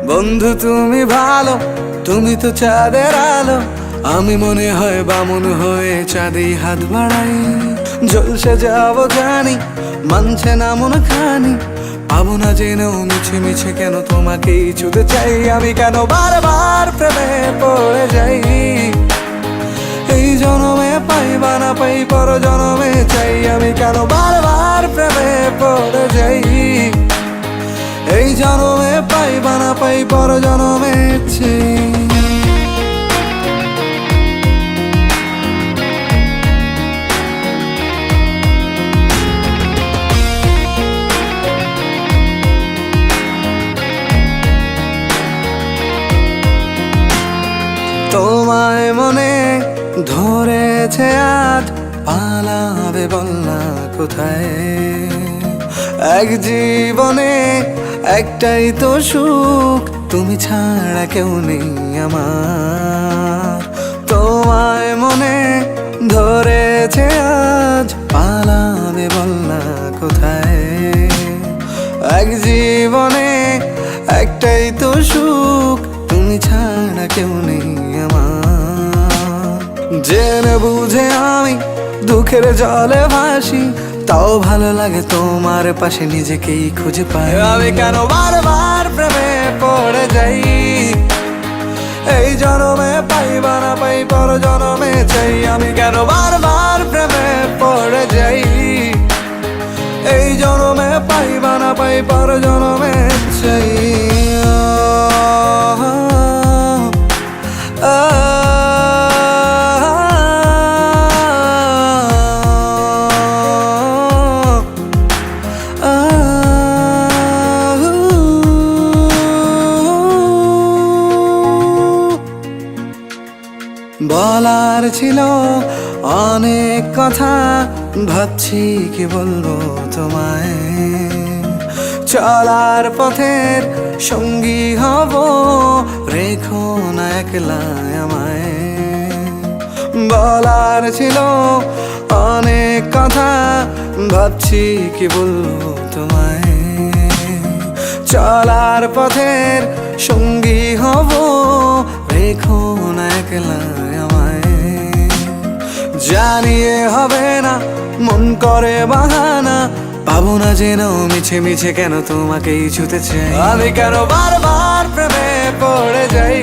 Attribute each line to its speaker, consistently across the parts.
Speaker 1: বন্ধু তুমি ভালো, তুমি তো চাঁদের আলো। আমি মনে হয় বামুন হয়ে চাঁদেই হাত বাড়াই। জলসে যাবো জানি, মানছে না মন খানি। পাবো না জেনেও মিছে মিছে কেন তোমাকেই ছুতে চাই। আমি কেন বারবার প্রেমে পড়ে যাই। এই জনমে পাই বা না পাই, পর জনমে চাই। আমি কেন বারবার প্রেমে পড়ে যাই। এই জনমে পাই বা না পাই, পর জনমে চাই। তোমায় মনে ধরেছে আজ, পালাবে বল না কোথায়। এক জীবনে একটাই তো সুখ, তুমি ছাড়া কেউ নেই আমার। তোমায় মনে ধরেছে আজ, পালাবে বল না কোথায়। এক জীবনে একটাই তো সুখ, তুমি ছাড়া কেউ নেই আমার। জেনে বুঝে আমি দুঃখের জলে ভাসি, তাও ভালো লাগে তোমার পাশে নিজেকেই খুঁজে পাই। আমি কেন বারবার প্রেমে পড়ে যাই। এই জনমে পাই বা না পাই, পর জনমে চাই। আমি কেন বারবার প্রেমে পড়ে যাই। এই জনমে পাই বা না পাই, পর জনমে চাই। বলার ছিল অনেক কথা, ভাবছি কি বলবো তোমায়। চলার পথের সঙ্গী হব, রেখো না একলা আমায়। বলার ছিল অনেক কথা, ভাবছি কি বলবো তোমায়। চলার পথের সঙ্গী হব, রেখো না একলা আমায়। জানিয়ে হবে না, মন করে বাহানা। পাবো না জেনেও মিছে মিছে কেন তোমাকেই ছুতে চাই। আমি কেন বারবার প্রেমে পড়ে যাই।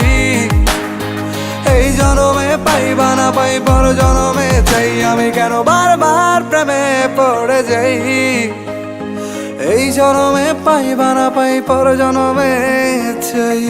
Speaker 1: এই জনমে পাই বা না পাই, পর জনমে চাই। আমি কেন বারবার প্রেমে পড়ে যাই। এই জনমে পাই বা না পাই, পর জনমে চাই।